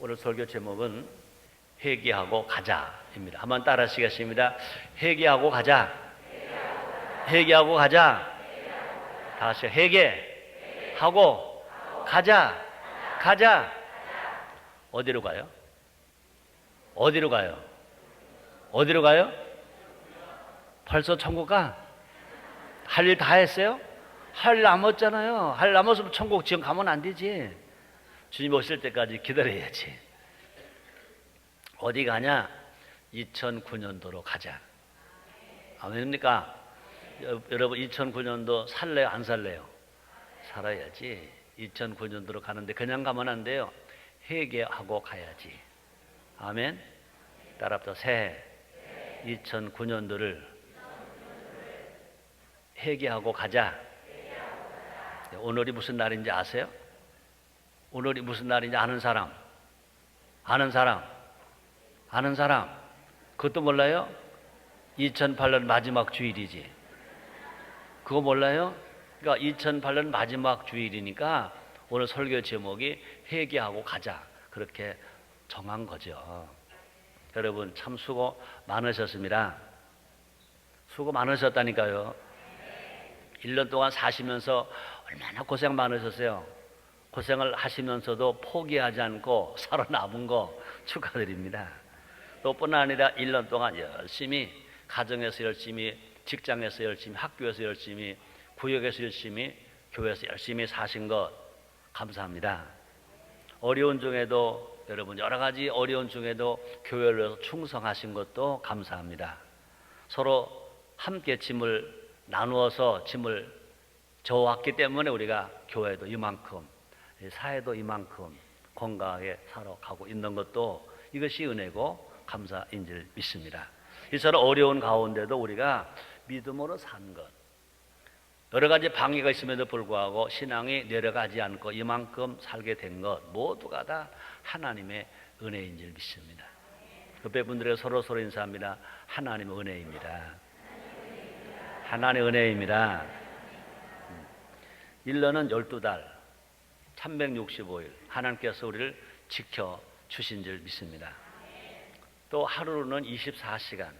오늘 설교 제목은 회개하고 가자입니다. 한번 따라 하시겠습니다. 회개하고 가자. 회개하고 가자. 다시 회개하고 가자. 가자. 어디로 가요? 어디로 가요? 어디로 가요? 벌써 천국 가? 할 일 다 했어요? 할 일 남았잖아요. 할 일 남았으면 천국 지금 가면 안 되지. 주님 오실 때까지 기다려야지. 어디 가냐? 2009년도로 가자. 아멘입니까? 여러분 2009년도 살래요? 안 살래요? 살아야지. 2009년도로 가는데 그냥 가면 안 돼요. 회개하고 가야지. 아멘. 따라붙어 새해 2009년도를 회개하고 가자. 오늘이 무슨 날인지 아세요? 오늘이 무슨 날인지 아는 사람? 아는 사람? 아는 사람? 그것도 몰라요? 2008년 마지막 주일이지. 그거 몰라요? 그러니까 2008년 마지막 주일이니까 오늘 설교 제목이 회개하고 가자. 그렇게 정한 거죠. 여러분 참 수고 많으셨습니다. 수고 많으셨다니까요. 1년 동안 사시면서 얼마나 고생 많으셨어요. 고생을 하시면서도 포기하지 않고 살아남은 거 축하드립니다. 또 뿐만 아니라 1년 동안 열심히 가정에서 열심히, 직장에서 열심히, 학교에서 열심히, 구역에서 열심히, 교회에서 열심히 사신 것 감사합니다. 어려운 중에도 여러분 여러 가지 어려운 중에도 교회를 위해서 충성하신 것도 감사합니다. 서로 함께 짐을 나누어서 짐을 져왔기 때문에 우리가 교회도 이만큼, 사회도 이만큼 건강하게 살아가고 있는 것도 이것이 은혜고 감사인 줄 믿습니다. 이처럼 어려운 가운데도 우리가 믿음으로 산 것, 여러 가지 방해가 있음에도 불구하고 신앙이 내려가지 않고 이만큼 살게 된 것 모두가 다 하나님의 은혜인 줄 믿습니다. 옆에 분들에게 서로 인사합니다. 하나님의 은혜입니다. 하나님의 은혜입니다. 1년은 12달 365일 하나님께서 우리를 지켜주신 줄 믿습니다. 또 하루는 24시간,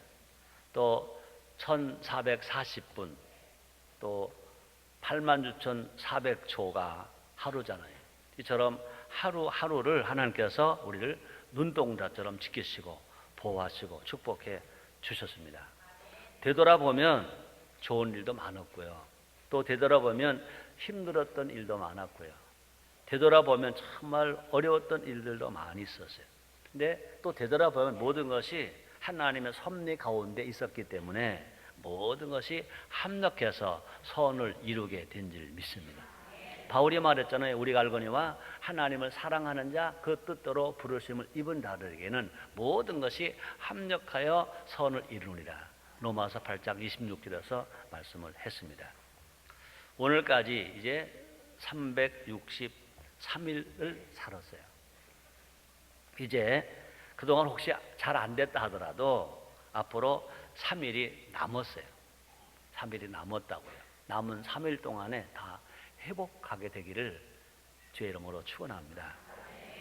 또 1440분, 또 86,400초가 하루잖아요. 이처럼 하루하루를 하나님께서 우리를 눈동자처럼 지키시고 보호하시고 축복해 주셨습니다. 되돌아보면 좋은 일도 많았고요. 또 되돌아보면 힘들었던 일도 많았고요. 되돌아보면 정말 어려웠던 일들도 많이 있었어요. 근데 또 되돌아보면 모든 것이 하나님의 섭리 가운데 있었기 때문에 모든 것이 합력해서 선을 이루게 된 줄 믿습니다. 바울이 말했잖아요. 우리가 알거니와 하나님을 사랑하는 자 그 뜻대로 부르심을 입은 자들에게는 모든 것이 합력하여 선을 이루느니라. 로마서 8장 26절에서 말씀을 했습니다. 오늘까지 이제 363일을 살았어요. 이제 그동안 혹시 잘 안 됐다 하더라도 앞으로 3일이 남았어요. 3일이 남았다고요. 남은 3일 동안에 다 회복하게 되기를 주의 이름으로 축원합니다.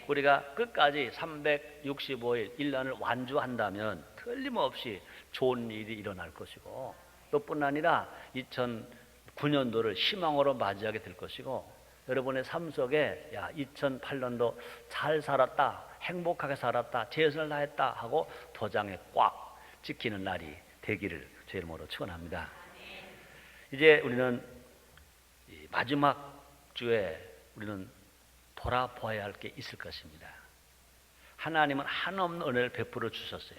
우리가 끝까지 365일 1년을 완주한다면 틀림없이 좋은 일이 일어날 것이고 또 뿐 아니라 2009년도를 희망으로 맞이하게 될 것이고 여러분의 삶 속에 2008년도 잘 살았다, 행복하게 살았다, 최선을 다했다 하고 도장에 꽉 찍히는 날이 되기를 주의 이름으로 축원합니다. 이제 우리는 마지막 주에 우리는 돌아보아야 할 게 있을 것입니다. 하나님은 한없는 은혜를 베풀어 주셨어요.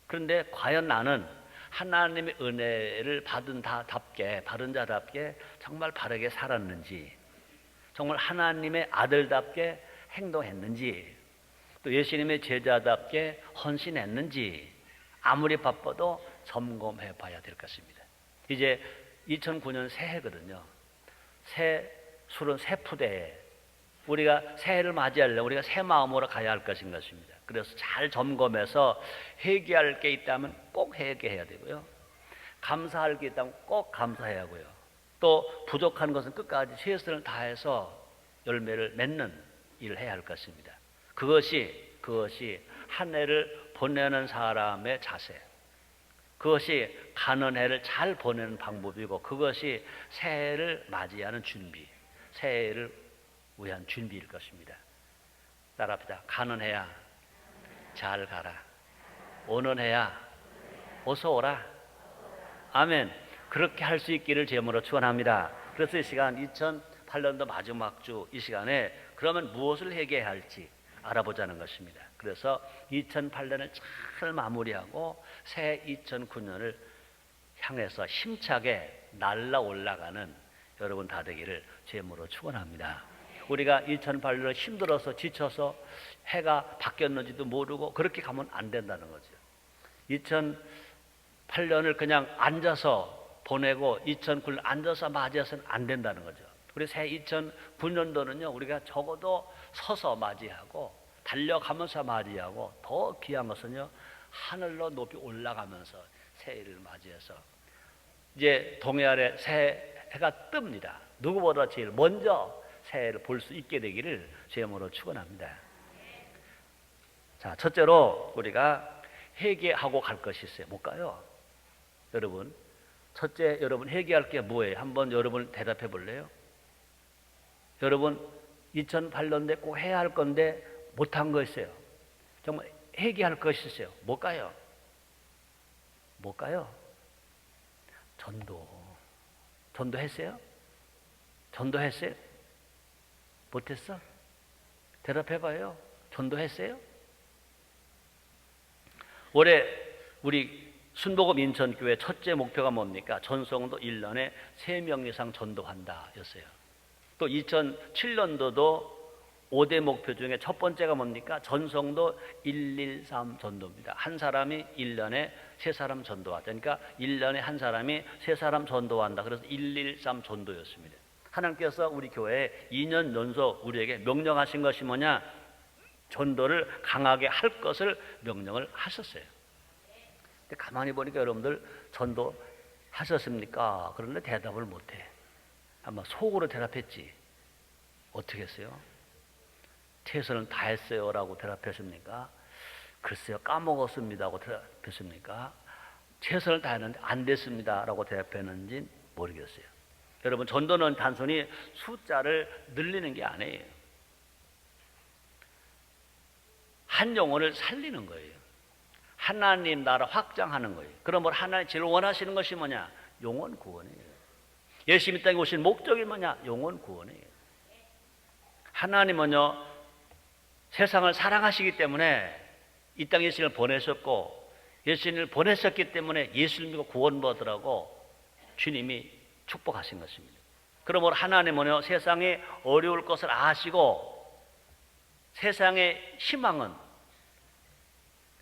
그런데 과연 나는 하나님의 은혜를 받은 자답게 정말 바르게 살았는지, 정말 하나님의 아들답게 행동했는지, 또 예수님의 제자답게 헌신했는지 아무리 바빠도 점검해 봐야 될 것입니다. 이제 2009년 새해거든요. 술은 새푸대에 우리가 새해를 맞이하려면 우리가 새 마음으로 가야 할 것입니다. 그래서 잘 점검해서 회개할 게 있다면 꼭 회개해야 되고요. 감사할 게 있다면 꼭 감사해야 하고요. 또 부족한 것은 끝까지 최선을 다해서 열매를 맺는 일을 해야 할 것입니다. 그것이 한 해를 보내는 사람의 자세, 그것이 가는 해를 잘 보내는 방법이고, 그것이 새해를 맞이하는 준비, 새해를 위한 준비일 것입니다. 따라합시다. 가는 해야 잘 가라. 오는 해야 어서 오라. 아멘. 그렇게 할 수 있기를 제물로 축원합니다. 그래서 이 시간 2008년도 마지막 주 이 시간에 그러면 무엇을 회개해야 할지 알아보자는 것입니다. 그래서 2008년을 잘 마무리하고 새 2009년을 향해서 힘차게 날라 올라가는 여러분 다 되기를 제물로 축원합니다. 우리가 2008년을 힘들어서 지쳐서 해가 바뀌었는지도 모르고 그렇게 가면 안 된다는 거죠. 2008년을 그냥 앉아서 보내고 2009년 앉아서 맞이해서는 안 된다는 거죠. 우리 새 2009년도는요, 우리가 적어도 서서 맞이하고 달려가면서 맞이하고, 더 귀한 것은요, 하늘로 높이 올라가면서 새해를 맞이해서 이제 동해아래 새해가 뜹니다. 누구보다 제일 먼저 새해를 볼 수 있게 되기를 제물로 축원합니다. 자, 첫째로 우리가 회개하고 갈 것이 있어요. 뭘까요? 여러분, 첫째, 여러분 회개할 게 뭐예요? 한번 여러분 대답해 볼래요? 여러분 2008년대 꼭 해야 할 건데 못한 거 있어요. 정말 회개할 것이 있어요. 뭘까요? 뭘까요? 전도했어요? 전도했어요? 못했어? 대답해 봐요. 전도했어요? 올해 우리 순복음 인천교회 첫째 목표가 뭡니까? 전성도 1년에 3명 이상 전도한다 였어요. 또 2007년도도 5대 목표 중에 첫 번째가 뭡니까? 전성도 113 전도입니다. 한 사람이 1년에 3사람 전도한다. 그러니까 1년에 한 사람이 3사람 전도한다. 그래서 113 전도였습니다. 하나님께서 우리 교회에 2년 연속 우리에게 명령하신 것이 뭐냐? 전도를 강하게 할 것을 명령을 하셨어요. 근데 가만히 보니까 여러분들 전도 하셨습니까? 그런데 대답을 못해. 아마 속으로 대답했지. 어떻게 했어요? 최선을 다했어요 라고 대답했습니까? 글쎄요, 까먹었습니다 하고 대답했습니까? 최선을 다했는데 안 됐습니다 라고 대답했는지 모르겠어요. 여러분, 전도는 단순히 숫자를 늘리는 게 아니에요. 한 영혼을 살리는 거예요. 하나님 나라 확장하는 거예요. 그러므로 하나님 제일 원하시는 것이 뭐냐? 영혼 구원이에요. 예수님 이 땅에 오신 목적이 뭐냐? 영혼 구원이에요. 하나님은요, 세상을 사랑하시기 때문에 이 땅에 예수님을 보내셨고, 예수님을 보내셨기 때문에 예수를 믿고 구원받으라고 주님이 축복하신 것입니다. 그러므로 하나님은요, 세상에 어려울 것을 아시고, 세상의 희망은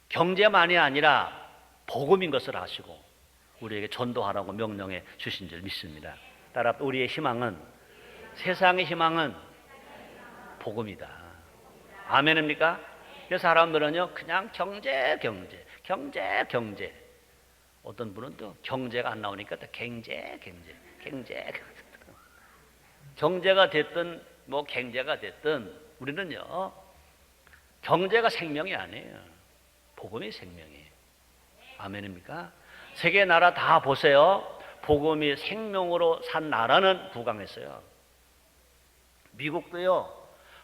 경제만이 아니라 복음인 것을 아시고 우리에게 전도하라고 명령해 주신 줄 믿습니다. 따라 우리의 희망은, 세상의 희망은 복음이다. 아멘입니까? 그래서 사람들은요, 그냥 경제. 어떤 분은 또 경제가 안 나오니까 또 경제. 경제가 됐든 뭐 경제가 됐든 우리는요, 경제가 생명이 아니에요. 복음이 생명이에요. 아멘입니까? 세계 나라 다 보세요. 복음이 생명으로 산 나라는 부강했어요. 미국도요,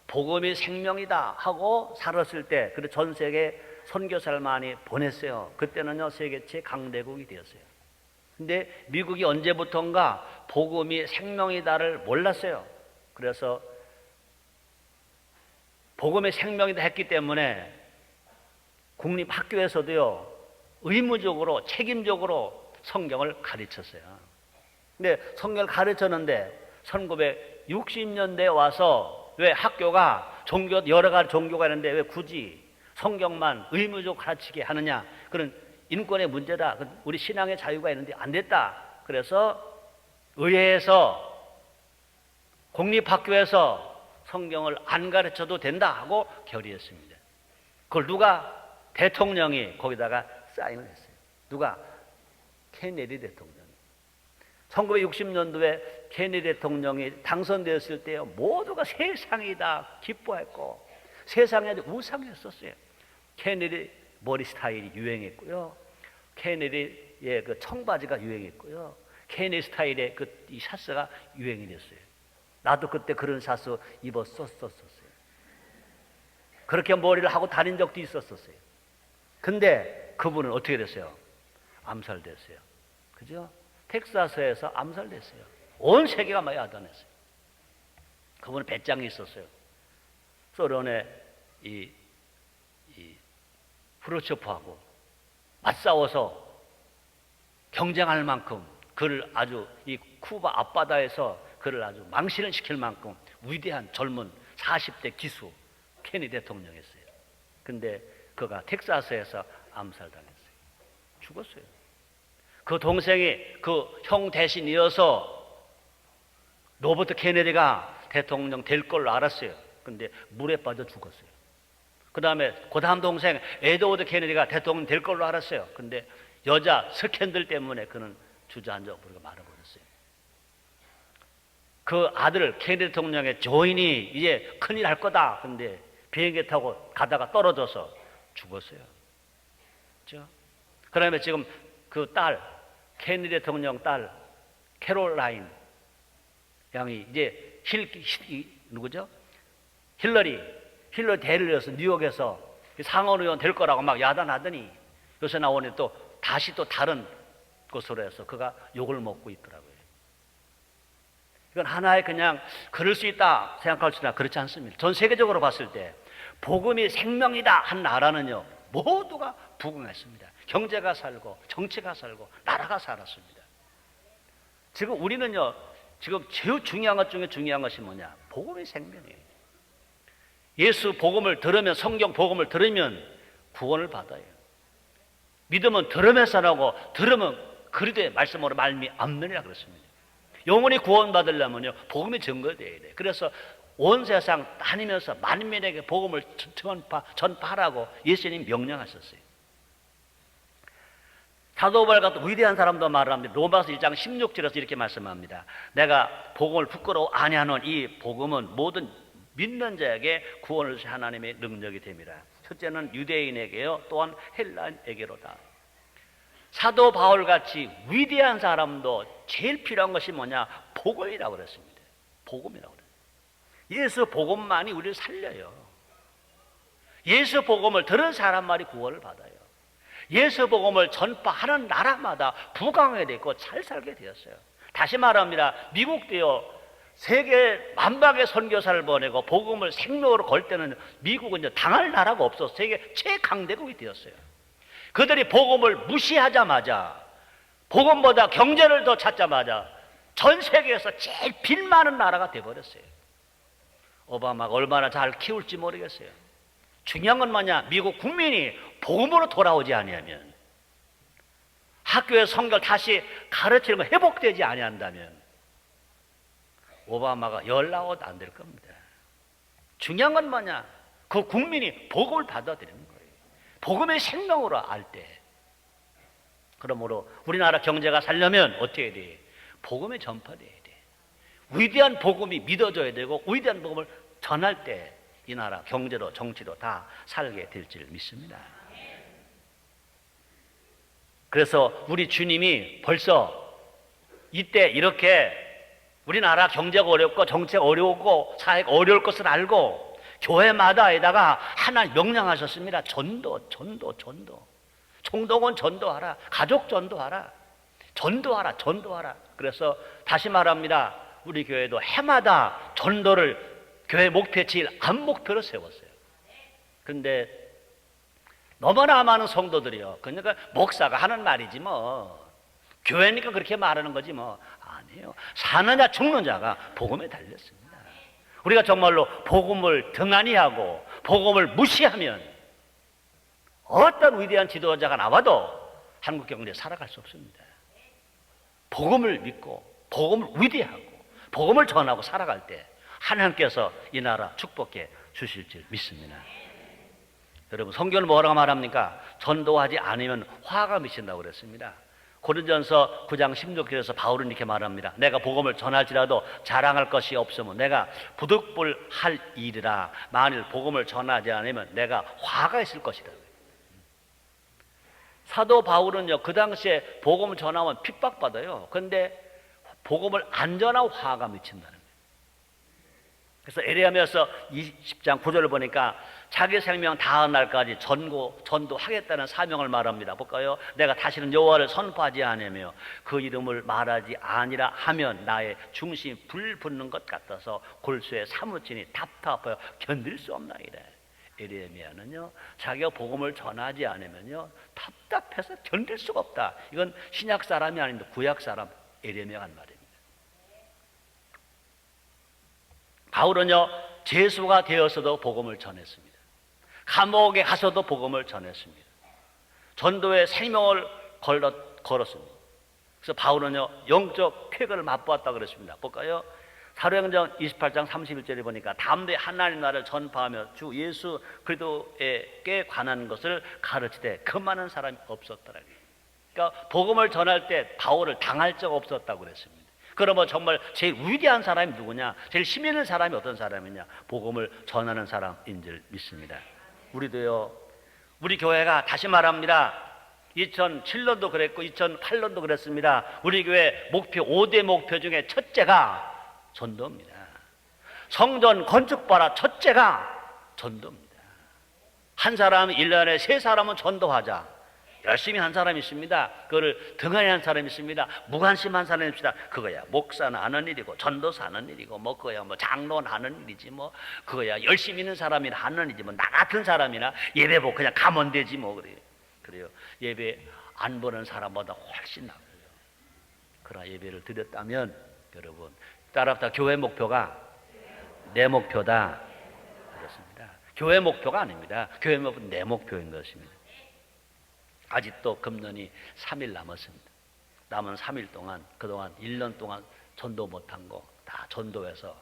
복음이 생명이다 하고 살았을 때, 그리고 전 세계 선교사를 많이 보냈어요. 그때는요, 세계 최강대국이 되었어요. 근데 미국이 언제부턴가 복음이 생명이다를 몰랐어요. 그래서 복음의 생명이다 했기 때문에 국립학교에서도요, 의무적으로 책임적으로 성경을 가르쳤어요. 근데 성경을 가르쳤는데 1960년대에 와서 왜 학교가 여러 가지 종교가 있는데 왜 굳이 성경만 의무적으로 가르치게 하느냐? 그런 인권의 문제다. 우리 신앙의 자유가 있는데 안 됐다. 그래서 의회에서 공립학교에서 성경을 안 가르쳐도 된다 하고 결의했습니다. 그걸 누가? 대통령이 거기다가 사인을 했어요. 누가? 케네디 대통령이. 1960년도에 케네디 대통령이 당선되었을 때요, 모두가 세상이다 기뻐했고, 세상에 우상이었었어요. 케네디 머리 스타일이 유행했고요. 케네디의 그 청바지가 유행했고요. 케네디 스타일의 이 샤츠가 유행이 됐어요. 나도 그때 그런 샤츠 입었었었어요. 그렇게 머리를 하고 다닌 적도 있었었어요. 근데 그분은 어떻게 됐어요? 암살됐어요. 그죠? 텍사스에서 암살됐어요. 온 세계가 막 야단했어요. 그분은 배짱이 있었어요. 소련의 이 프루초프하고 맞싸워서 경쟁할 만큼 그를 아주 이 쿠바 앞바다에서 그를 아주 망신을 시킬 만큼 위대한 젊은 40대 기수 케네디 대통령이었어요. 근데 그가 텍사스에서 암살당했어요. 죽었어요. 그 동생이 그 형 대신 이어서 로버트 케네디가 대통령 될 걸로 알았어요. 근데 물에 빠져 죽었어요. 그 다음에 그 다음 동생 에드워드 케네디가 대통령 될 걸로 알았어요. 근데 여자 스캔들 때문에 그는 주저앉아 버리고 말아버렸어요. 그 아들 케네디 대통령의 조인이 이제 큰일 할 거다. 근데 비행기 타고 가다가 떨어져서 죽었어요. 그렇죠? 그 다음에 지금 그 딸, 케네디 대통령 딸 캐롤라인 양이 이제 누구죠? 힐러리 대를 이어서 뉴욕에서 상원의원 될 거라고 막 야단하더니 요새 나오니 또 다시 또 다른 곳으로 해서 그가 욕을 먹고 있더라고요. 이건 하나의 그냥 그럴 수 있다 생각할 수 있나 그렇지 않습니다. 전 세계적으로 봤을 때 복음이 생명이다 한 나라는요 모두가 부흥했습니다. 경제가 살고 정치가 살고 나라가 살았습니다. 지금 우리는요 지금 제일 중요한 것 중에 중요한 것이 뭐냐? 복음이 생명이에요. 예수 복음을 들으면 성경 복음을 들으면 구원을 받아요. 믿음은 들으면서 나고 들으면 그리도의 말씀으로 말미암느니라 그랬습니다. 영원히 구원받으려면요 복음이 증거되어야 돼요. 그래서 온 세상 다니면서 만민에게 복음을 전파하라고 예수님 명령하셨어요. 사도 바울 같은 위대한 사람도 말을 합니다. 로마서 1장 16절에서 이렇게 말씀합니다. 내가 복음을 부끄러워 아니하는 이 복음은 모든 믿는 자에게 구원을 주신 하나님의 능력이 됨이라. 첫째는 유대인에게요 또한 헬라인에게로다. 사도 바울같이 위대한 사람도 제일 필요한 것이 뭐냐? 복음이라고 그랬습니다. 복음이라고 그래요. 예수 복음만이 우리를 살려요. 예수 복음을 들은 사람만이 구원을 받아요. 예수 복음을 전파하는 나라마다 부강하게 되고 잘 살게 되었어요. 다시 말합니다. 미국도요 세계 만박의 선교사를 보내고 복음을 생명으로 걸 때는 미국은 이제 당할 나라가 없어서 세계 최강대국이 되었어요. 그들이 복음을 무시하자마자 복음보다 경제를 더 찾자마자 전 세계에서 제일 빚 많은 나라가 되어버렸어요. 오바마가 얼마나 잘 키울지 모르겠어요. 중요한 건 뭐냐? 미국 국민이 복음으로 돌아오지 아니하면, 학교의 성경을 다시 가르치는 거 회복되지 아니한다면 오바마가 열나웃 안 될 겁니다. 중요한 건 뭐냐? 그 국민이 복음을 받아들이는 거예요. 복음의 생명으로 알 때. 그러므로 우리나라 경제가 살려면 어떻게 해야 돼? 복음이 전파돼야 돼. 위대한 복음이 믿어져야 되고 위대한 복음을 전할 때 이 나라 경제로 정치로 다 살게 될 줄 믿습니다. 그래서 우리 주님이 벌써 이때 이렇게 우리나라 경제가 어렵고 정치가 어려우고 사회가 어려울 것을 알고 교회마다에다가 하나님 명령하셨습니다. 전도. 총동원 전도하라. 가족 전도하라. 전도하라. 그래서 다시 말합니다. 우리 교회도 해마다 전도를 교회 목표에 제일 안목표로 세웠어요. 그런데 너무나 많은 성도들이요. 그러니까 목사가 하는 말이지 뭐. 교회니까 그렇게 말하는 거지 뭐. 아니에요. 사는 자 죽는 자가 복음에 달렸습니다. 우리가 정말로 복음을 등한히 하고 복음을 무시하면 어떤 위대한 지도자가 나와도 한국 경제에 살아갈 수 없습니다. 복음을 믿고 복음을 위대하고 복음을 전하고 살아갈 때 하나님께서 이 나라 축복해 주실 줄 믿습니다. 여러분 성경은 뭐라고 말합니까? 전도하지 않으면 화가 미친다고 그랬습니다. 고린도전서 9장 16절에서 바울은 이렇게 말합니다. 내가 복음을 전할지라도 자랑할 것이 없으면 내가 부득불할 일이라. 만일 복음을 전하지 않으면 내가 화가 있을 것이다. 사도 바울은요, 그 당시에 복음을 전하면 핍박받아요. 그런데 복음을 안 전하고 화가 미친다는 거예요. 그래서 에레미야서 20장 9절을 보니까 자기 생명 다한 날까지 전도하겠다는 사명을 말합니다. 볼까요? 내가 다시는 여호와를 선포하지 않으며 그 이름을 말하지 아니라 하면 나의 중심이 불붙는 것 같아서 골수에 사무치니 답답하여 견딜 수 없나이래. 에레미야는요, 자기가 복음을 전하지 않으면요 답답해서 견딜 수가 없다. 이건 신약 사람이 아닌데 구약 사람 에레미야가 한 말입니다. 바울은요, 죄수가 되어서도 복음을 전했습니다. 감옥에 가서도 복음을 전했습니다. 전도에 생명을 걸었습니다. 그래서 바울은요, 영적 쾌거를 맛보았다 그랬습니다. 볼까요? 사도행전 28장 31절에 보니까 담대히 하나님 나라를 전파하며 주 예수 그리스도에게 관한 것을 가르치되 그 많은 사람이 없었더라. 그러니까 복음을 전할 때 바울을 당할 적 없었다고 그랬습니다. 그러면 정말 제일 위대한 사람이 누구냐? 제일 힘 있는 사람이 어떤 사람이냐? 복음을 전하는 사람인 줄 믿습니다. 우리도요, 우리 교회가 다시 말합니다. 2007년도 그랬고 2008년도 그랬습니다. 우리 교회 목표 5대 목표 중에 첫째가 전도입니다. 성전 건축봐라 첫째가 전도입니다. 한 사람이 1년에 3사람은 전도하자. 열심히 한 사람이 있습니다. 그거를 등한히 한 사람이 있습니다. 무관심한 사람이 있습니다. 그거야 목사는 하는 일이고 전도사 하는 일이고 뭐 그거야 뭐 장로는 하는 일이지 뭐 그거야 열심히 있는 사람이나 하는 일이지 뭐 나 같은 사람이나 예배 보고 그냥 가면 되지 뭐 그래요. 예배 안 보는 사람보다 훨씬 나아요. 그러나 예배를 드렸다면 여러분 따라합시다. 교회 목표가 내 목표다. 그렇습니다. 교회 목표가 아닙니다. 교회 목표는 내 목표인 것입니다. 아직도 금년이 3일 남았습니다. 남은 3일 동안 그동안 1년 동안 전도 못한 거 다 전도해서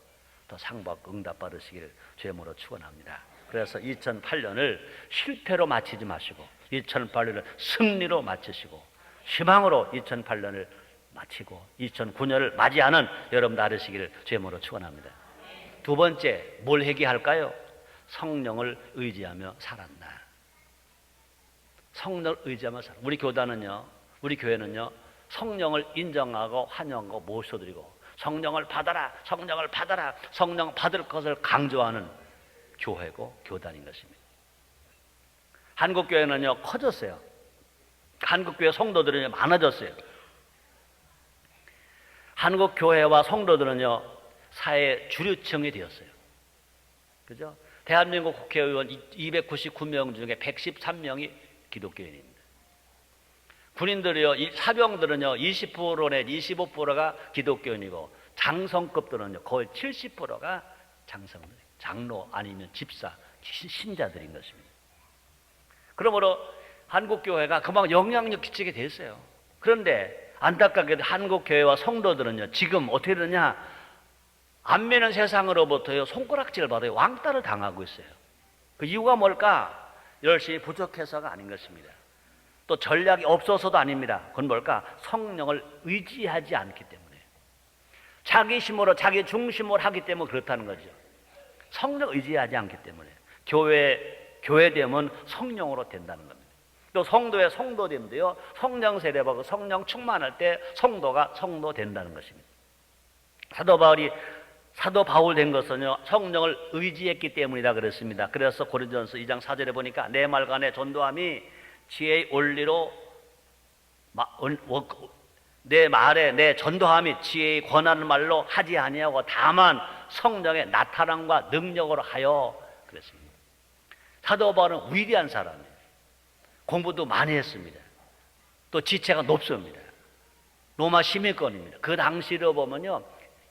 더 상받고 응답받으시기를 주님으로 축원합니다. 그래서 2008년을 실패로 마치지 마시고 2008년을 승리로 마치시고 희망으로 2008년을 마치고 2009년을 맞이하는 여러분 되시기를 주님으로 축원합니다. 두 번째 뭘 회개할까요? 성령을 의지하며 살았나. 성령을 의지하며 살아. 우리 교단은요, 우리 교회는요, 성령을 인정하고 환영하고 모셔드리고 성령을 받아라, 성령을 받아라, 성령 받을 것을 강조하는 교회고 교단인 것입니다. 한국 교회는요 커졌어요. 한국 교회 성도들은 많아졌어요. 한국 교회와 성도들은요 사회 주류층이 되었어요. 그죠? 대한민국 국회의원 299명 중에 113명이 기독교인입니다. 군인들이요, 사병들은요 20% 내지 25%가 기독교인이고 장성급들은요 거의 70%가 장로 아니면 집사, 신자들인 것입니다. 그러므로 한국 교회가 그만큼 영향력 끼치게 됐어요. 그런데 안타깝게도 한국 교회와 성도들은요 지금 어떻게 되느냐, 안면은 세상으로부터요 손가락질을 받아요. 왕따를 당하고 있어요. 그 이유가 뭘까? 열심히 부족해서가 아닌 것입니다. 또 전략이 없어서도 아닙니다. 그건 뭘까? 성령을 의지하지 않기 때문에, 자기 힘으로 자기 중심으로 하기 때문에 그렇다는 거죠. 성령 의지하지 않기 때문에 교회됨은 성령으로 된다는 겁니다. 또 성도의 성도됨도요 성령 세례받고 성령 충만할 때 성도가 성도 된다는 것입니다. 사도 바울 된 것은요 성령을 의지했기 때문이다 그랬습니다. 그래서 고린도전서 2장 4절에 보니까 내 말간의 전도함이 지혜의 원리로 내 말에 내 전도함이 지혜의 권하는 말로 하지 아니하고 다만 성령의 나타남과 능력으로 하여 그랬습니다. 사도 바울은 위대한 사람이에요. 공부도 많이 했습니다. 또 지체가 높습니다. 로마 시민권입니다. 그 당시로 보면요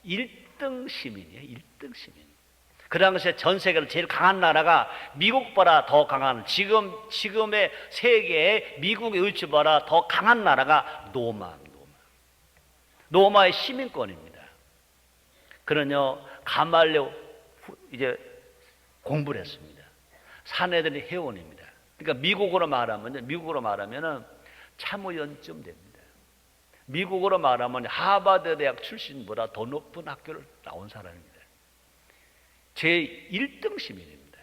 1등 시민이에요. 1등 시민. 그 당시에 전 세계로 제일 강한 나라가 미국보다 더 강한, 지금의 세계에 미국의 위치보다 더 강한 나라가 로마의 시민권입니다. 그러뇨 가말레오 이제 공부를 했습니다. 사내들이 회원입니다. 그러니까 미국으로 말하면은 참의원쯤 됩니다. 미국으로 말하면 하버드 대학 출신보다 더 높은 학교를 나온 사람입니다. 제 1등 시민입니다.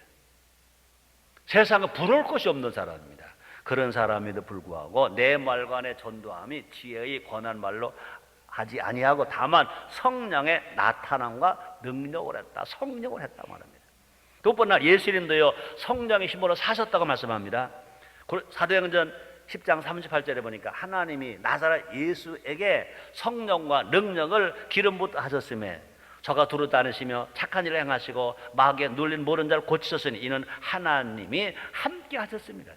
세상에 부러울 것이 없는 사람입니다. 그런 사람에도 불구하고 내 말과 내 전도함이 지혜의 권한 말로 하지 아니하고 다만 성령의 나타남과 능력을 했다. 성령을 했다 말합니다. 두 번째, 예수님도요 성령의 힘으로 사셨다고 말씀합니다. 사도행전 10장 38절에 보니까 하나님이 나사렛 예수에게 성령과 능력을 기름 붓게 하셨음에 저가 두루 다니시며 착한 일을 행하시고 마귀에 눌린 모든 자를 고치셨으니 이는 하나님이 함께 하셨습니다.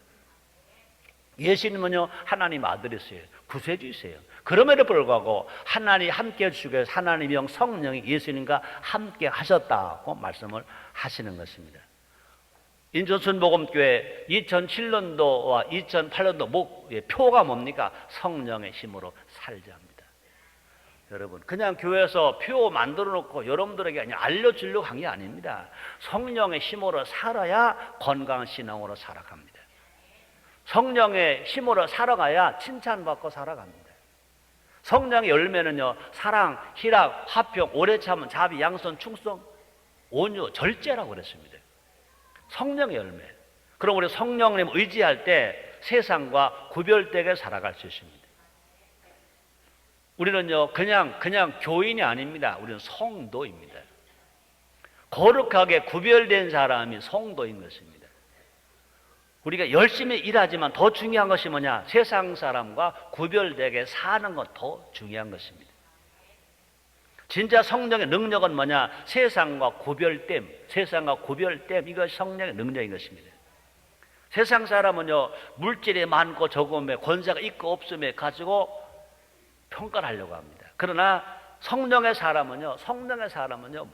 예수님은요 하나님 아들이세요. 구세주이세요. 그럼에도 불구하고 하나님이 함께 해주시고 하나님의 영 성령이 예수님과 함께 하셨다고 말씀을 하시는 것입니다. 인천순복음교회 2007년도와 2008년도 표가 뭡니까? 성령의 힘으로 살자 합니다. 여러분 그냥 교회에서 표 만들어 놓고 여러분들에게 그냥 알려주려고 한 게 아닙니다. 성령의 힘으로 살아야 건강한 신앙으로 살아갑니다. 성령의 힘으로 살아가야 칭찬받고 살아갑니다. 성령의 열매는요 사랑, 희락, 화평, 오래 참음, 자비, 양선, 충성, 온유, 절제라고 그랬습니다. 성령의 열매. 그럼 우리 성령님 의지할 때 세상과 구별되게 살아갈 수 있습니다. 우리는요 그냥 교인이 아닙니다. 우리는 성도입니다. 거룩하게 구별된 사람이 성도인 것입니다. 우리가 열심히 일하지만 더 중요한 것이 뭐냐? 세상 사람과 구별되게 사는 것 더 중요한 것입니다. 진짜 성령의 능력은 뭐냐? 세상과 구별됨, 이것이 성령의 능력인 것입니다. 세상 사람은요 물질이 많고 적음에 권세가 있고 없음에 가지고 평가를 하려고 합니다. 그러나 성령의 사람은요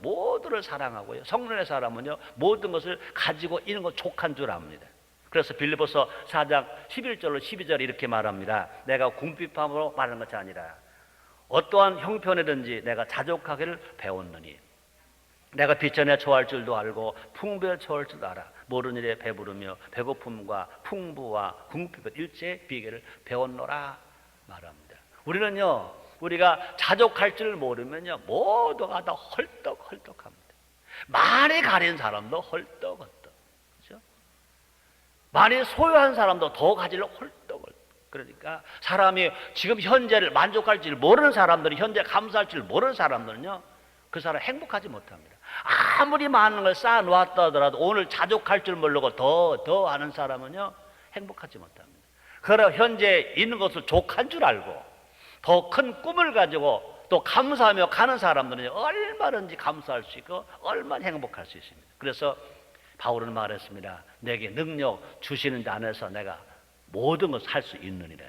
모두를 사랑하고요 성령의 사람은요 모든 것을 가지고 있는 것 족한 줄 압니다. 그래서 빌립보서 4장 11절로 12절에 이렇게 말합니다. 내가 궁핍함으로 말하는 것이 아니라 어떠한 형편이든지 내가 자족하기를 배웠느니 내가 비천에 처할 줄도 알고 풍부에 처할 줄도 알아. 모르는 일에 배부르며 배고픔과 풍부와 궁핍의 일체의 비결을 배웠노라 말합니다. 우리는요 우리가 자족할 줄 모르면요 모두가 다 헐떡헐떡합니다. 많이 가진 사람도 헐떡헐떡, 그렇죠? 많이 소유한 사람도 더 가지려 헐떡헐떡. 그러니까 사람이 지금 현재를 만족할 줄 모르는 사람들이 현재 감사할 줄 모르는 사람들은요 그 사람 행복하지 못합니다. 아무리 많은 걸 쌓아 놓았다 하더라도 오늘 자족할 줄 모르고 더 하는 사람은요 행복하지 못합니다. 그러나 현재 있는 것을 족한 줄 알고 더 큰 꿈을 가지고 또 감사하며 가는 사람들은 얼마든지 감사할 수 있고 얼마나 행복할 수 있습니다. 그래서 바울은 말했습니다. 내게 능력 주시는 자 안에서 내가 모든 것을 할 수 있느니라.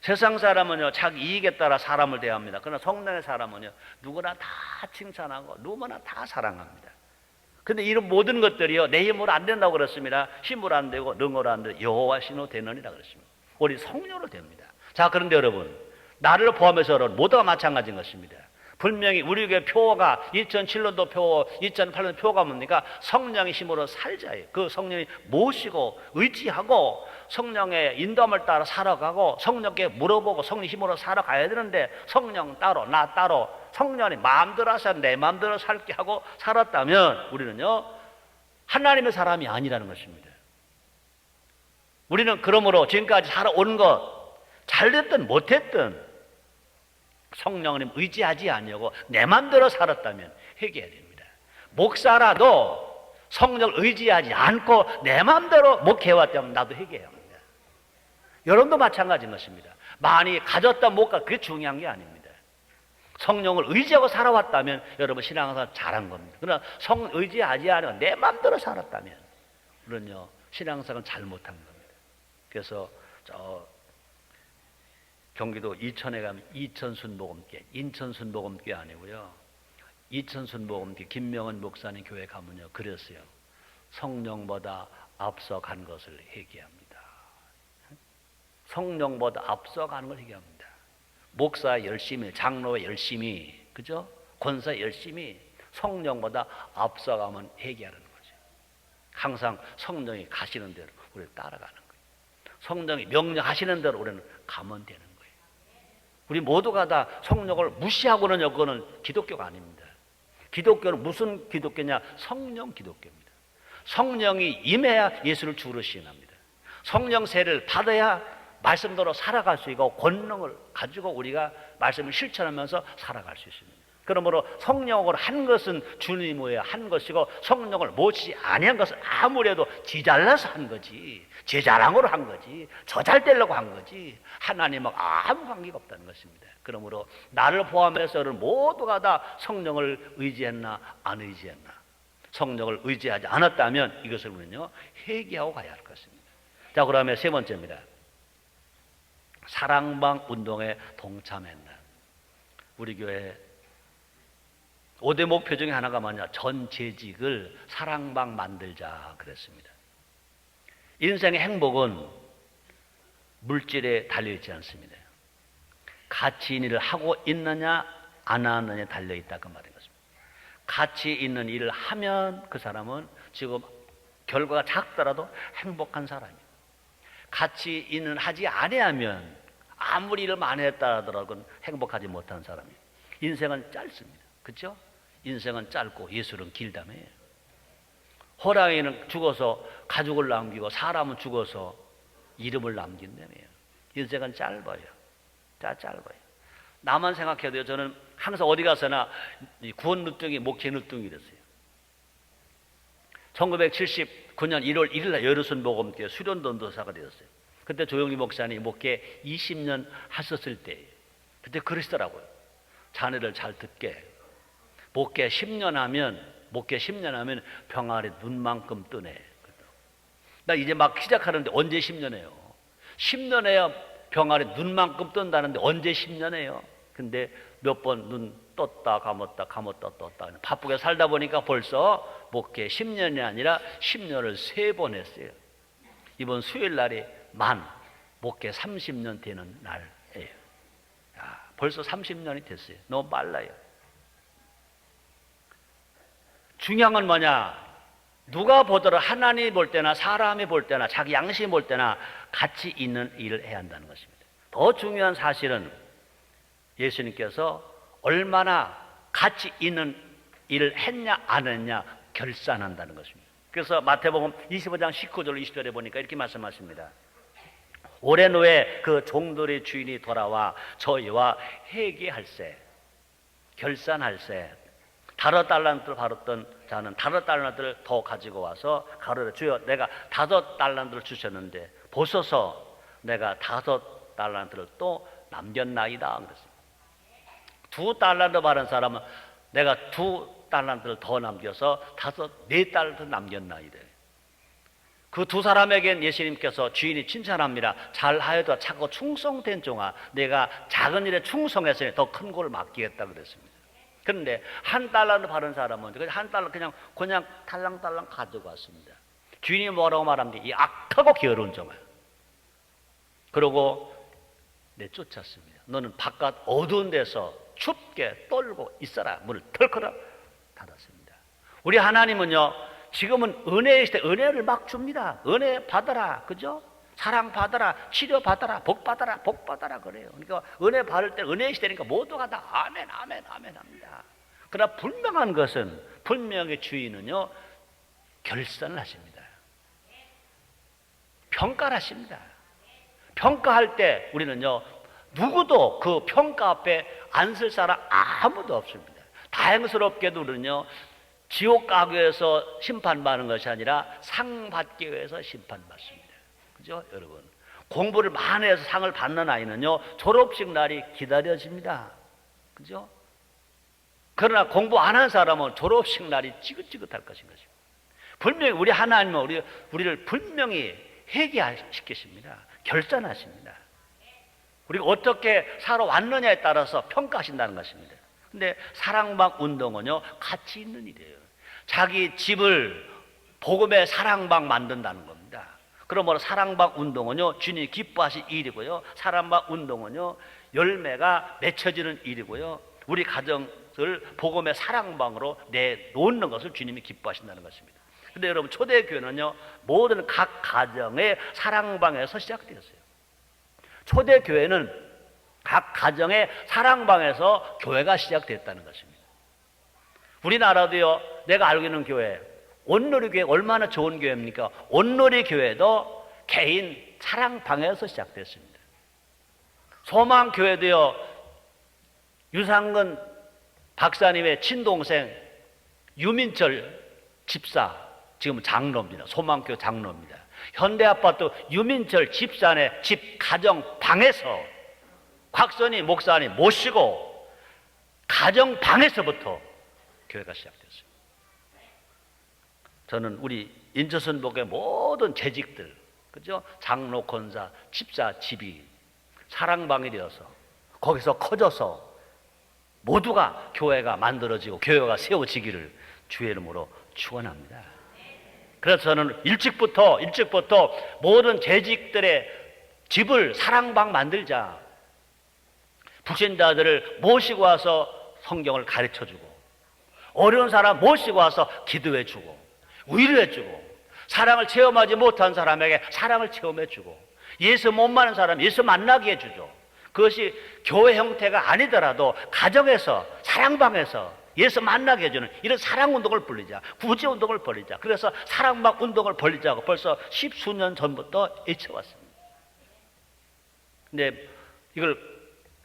세상 사람은요 자기 이익에 따라 사람을 대합니다. 그러나 성령의 사람은요 누구나 다 칭찬하고 누구나 다 사랑합니다. 근데 이런 모든 것들이요 내 힘으로 안 된다고 그랬습니다. 힘으로 안 되고 능으로 안 되고 여호와 신으로 되느니라 그랬습니다. 우리 성령으로 됩니다. 자, 그런데 여러분 나를 포함해서 여러분 모두가 마찬가지인 것입니다. 분명히 우리 교회 표가 2007년도 표, 2008년도 표가 뭡니까? 성령의 힘으로 살자예요. 그 성령이 모시고 의지하고 성령의 인도함을 따라 살아가고 성령께 물어보고 성령 힘으로 살아가야 되는데 성령 따로 나 따로 성령이 마음대로 하셔 내 마음대로 살게 하고 살았다면 우리는요 하나님의 사람이 아니라는 것입니다. 우리는 그러므로 지금까지 살아온 것 잘됐든 못했든 성령님 의지하지 아니하고 내 맘대로 살았다면 회개해야 됩니다. 목사라도 성령을 의지하지 않고 내 맘대로 목회해왔다면 나도 회개해야 합니다. 여러분도 마찬가지인 것입니다. 많이 가졌다 못 가 그게 중요한 게 아닙니다. 성령을 의지하고 살아왔다면 여러분 신앙생활 잘한 겁니다. 그러나 성 의지하지 않고 내 맘대로 살았다면 우리는요 신앙생활 잘못한 겁니다. 그래서 경기도 이천에 가면 이천순복음교회, 인천순복음교회 아니고요. 이천순복음교회 김명은 목사님 교회 가면요. 그랬어요. 성령보다 앞서간 것을 회개합니다. 성령보다 앞서가는 걸 회개합니다. 목사 열심히, 장로의 열심히, 그죠? 권사 열심히 성령보다 앞서가면 회개하는 거죠. 항상 성령이 가시는 대로 우리를 따라가는 거예요. 성령이 명령하시는 대로 우리는 가면 되는 거예요. 우리 모두가 다 성령을 무시하고는 여거는 기독교가 아닙니다. 기독교는 무슨 기독교냐? 성령 기독교입니다. 성령이 임해야 예수를 주로 시인합니다. 성령 세례를 받아야 말씀대로 살아갈 수 있고 권능을 가지고 우리가 말씀을 실천하면서 살아갈 수 있습니다. 그러므로 성령으로 한 것은 주님의 한 것이고 성령을 모시지 아니한 것은 아무래도 지잘나서 한 거지, 제 자랑으로 한 거지, 저 잘 되려고 한 거지 하나님하고 아무 관계가 없다는 것입니다. 그러므로 나를 포함해서 여러분 모두가 다 성령을 의지했나 안 의지했나, 성령을 의지하지 않았다면 이것을 우리는요 회개하고 가야 할 것입니다. 자, 그다음에 세 번째입니다. 사랑방 운동에 동참했나. 우리 교회 5대 목표 중에 하나가 뭐냐? 전 재직을 사랑방 만들자 그랬습니다. 인생의 행복은 물질에 달려있지 않습니다. 가치 있는 일을 하고 있느냐 안 하느냐에 달려있다 그 말인 것입니다. 가치 있는 일을 하면 그 사람은 지금 결과가 작더라도 행복한 사람이에요. 가치 있는 하지 아니하면 아무리 일을 많이 했다 하더라도 행복하지 못한 사람이에요. 인생은 짧습니다. 그렇죠? 인생은 짧고 예술은 길다며. 호랑이는 죽어서 가죽을 남기고 사람은 죽어서 이름을 남긴다며. 인생은 짧아요. 짧아요. 나만 생각해도요, 저는 항상 어디 가서나 구원 늦둥이, 목회 늦둥이 됐어요. 1979년 1월 1일 날 여르순 복음교회 수련전도사가 되었어요. 그때 조영기 목사님 목회 20년 하셨을 때예요. 그때 그러시더라고요. 자네를 잘 듣게. 목회 10년 하면 병아리 눈만큼 뜨네. 나 이제 막 시작하는데 언제 10년이에요? 10년에야 병아리 눈만큼 뜬다는데 언제 10년이에요? 근데 몇 번 눈 떴다 감았다 떴다 바쁘게 살다 보니까 벌써 목회 10년이 아니라 10년을 3번 했어요. 이번 수요일 날이 목회 30년 되는 날이에요. 벌써 30년이 됐어요. 너무 빨라요. 중요한 건 뭐냐? 누가 보더라도 하나님이 볼 때나 사람이 볼 때나 자기 양심이 볼 때나 가치 있는 일을 해야 한다는 것입니다. 더 중요한 사실은 예수님께서 얼마나 가치 있는 일을 했냐 안 했냐 결산한다는 것입니다. 그래서 마태복음 25장 19절 20절에 보니까 이렇게 말씀하십니다. 오랜 후에 그 종들의 주인이 돌아와 저희와 회개할세, 결산할세. 다섯 달란트를 받았던 자는 다섯 달란트를 더 가지고 와서 가로되 주여 내가 5 달란트를 주셨는데 보소서 내가 5 달란트를 또 남겼나이다 그랬습니다. 2 달란트 받은 사람은 내가 2 달란트를 더 남겨서 4 달란트 남겼나이다. 그 두 사람에겐 예수님께서 주인이 칭찬합니다. 잘하여도 착하고 충성된 종아, 내가 작은 일에 충성했으니 더 큰 걸 맡기겠다 그랬습니다. 그런데 1 달란트 받은 사람은 1 달란트 그냥 탈랑탈랑 가지고 왔습니다. 주인이 뭐라고 말합니까? 이 악하고 게으른 종아. 그러고 내쫓았습니다. 너는 바깥 어두운 데서 춥게 떨고 있어라. 문을 털커라 닫았습니다. 우리 하나님은요, 지금은 은혜의 시대, 은혜를 막 줍니다. 은혜 받아라, 그죠? 사랑 받아라, 치료 받아라, 복 받아라, 복 받아라 그래요. 그러니까 은혜 받을 때 은혜의 시대니까 모두가 다 아멘, 아멘, 아멘 합니다. 그러나 분명한 것은 분명히 주인은요 결산을 하십니다. 평가를 하십니다. 평가할 때 우리는요 누구도 그 평가 앞에 안 설 사람 아무도 없습니다. 다행스럽게도 우리는요 지옥 가기 위해서 심판받는 것이 아니라 상 받기 위해서 심판받습니다. 그죠 여러분? 공부를 많이 해서 상을 받는 아이는요 졸업식 날이 기다려집니다. 그죠? 그러나 공부 안 한 사람은 졸업식 날이 지긋지긋할 것인 것입니다. 분명히 우리 하나님은 우리를 분명히 회개시키십니다. 결단하십니다. 우리가 어떻게 살아왔느냐에 따라서 평가하신다는 것입니다. 근데 사랑방 운동은요 가치 있는 일이에요. 자기 집을 복음의 사랑방 만든다는 겁니다. 그러므로 사랑방 운동은요 주님이 기뻐하실 일이고요, 사랑방 운동은요 열매가 맺혀지는 일이고요, 우리 가정을 복음의 사랑방으로 내놓는 것을 주님이 기뻐하신다는 것입니다. 근데 여러분 초대교회는요 모든 각 가정의 사랑방에서 시작되었어요. 초대교회는 각 가정의 사랑방에서 교회가 시작됐다는 것입니다. 우리나라도요, 내가 알고 있는 교회, 온누리교회 얼마나 좋은 교회입니까? 온누리교회도 개인 사랑방에서 시작됐습니다. 소망교회도요, 유상근 박사님의 친동생 유민철 집사, 지금 장로입니다. 소망교회 장로입니다. 현대아파트 유민철 집사의 집 가정방에서 곽선희 목사님 모시고 가정방에서부터 교회가 시작됐어요. 저는 우리 인천선복의 모든 재직들, 그죠? 장로, 권사, 집사, 집이 사랑방이 되어서 거기서 커져서 모두가 교회가 만들어지고 교회가 세워지기를 주의 이름으로 축원합니다. 그래서 저는 일찍부터 모든 재직들의 집을 사랑방 만들자. 불신자들을 모시고 와서 성경을 가르쳐주고, 어려운 사람 모시고 와서 기도해주고, 위로해주고, 사랑을 체험하지 못한 사람에게 사랑을 체험해주고, 예수 못 만난 사람 예수 만나게 해주죠. 그것이 교회 형태가 아니더라도 가정에서, 사랑방에서 예수 만나게 해주는 이런 사랑운동을 벌리자, 구제운동을 벌리자. 그래서 사랑방 운동을 벌리자고 벌써 10수년 전부터 외쳐왔습니다. 근데 이걸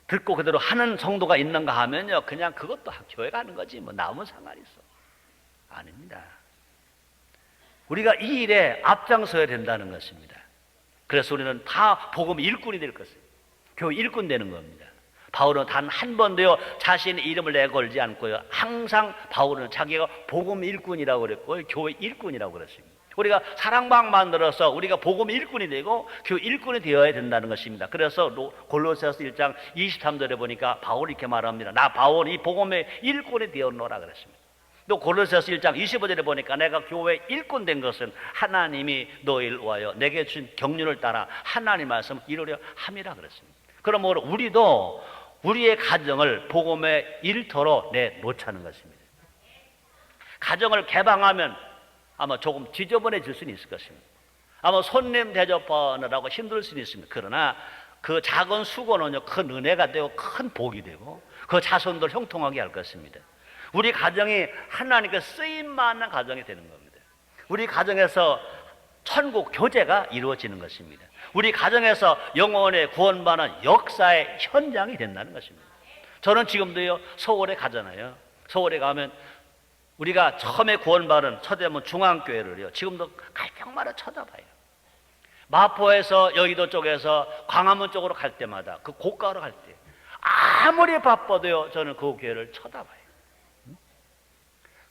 듣고 그대로 하는 성도가 있는가 하면요, 그냥 그것도 교회가 하는 거지 뭐 나오면 상관이 있어. 아닙니다. 우리가 이 일에 앞장서야 된다는 것입니다. 그래서 우리는 다 복음 일꾼이 될 것입니다. 교회 일꾼 되는 겁니다. 바울은 단 한 번도요 자신의 이름을 내걸지 않고요, 항상 바울은 자기가 복음 일꾼이라고 그랬고요, 교회 일꾼이라고 그랬습니다. 우리가 사랑방 만들어서 우리가 복음 일꾼이 되고 교회 일꾼이 되어야 된다는 것입니다. 그래서 골로새서 1장 23절에 보니까 바울이 이렇게 말합니다. 나 바울 이 복음의 일꾼이 되었노라 그랬습니다. 또 골로새서 1장 25절에 보니까 내가 교회 일꾼 된 것은 하나님이 너희를 위하여 내게 준 경륜을 따라 하나님 말씀을 이루려 함이라 그랬습니다. 그러므로 우리도 우리의 가정을 복음의 일터로 내놓자는 것입니다. 가정을 개방하면 아마 조금 지저분해질 수는 있을 것입니다. 아마 손님 대접하느라고 힘들 수는 있습니다. 그러나 그 작은 수고는요, 큰 은혜가 되고 큰 복이 되고 그 자손들 형통하게 할 것입니다. 우리 가정이 하나님께 쓰임받는 가정이 되는 겁니다. 우리 가정에서 천국 교제가 이루어지는 것입니다. 우리 가정에서 영혼의 구원받는 역사의 현장이 된다는 것입니다. 저는 지금도요, 서울에 가잖아요. 서울에 가면 우리가 처음에 구원받은 서대문 중앙교회를요, 지금도 갈 때마다 쳐다봐요. 마포에서 여의도 쪽에서 광화문 쪽으로 갈 때마다 그 고가로 갈 때 아무리 바빠도요, 저는 그 교회를 쳐다봐요.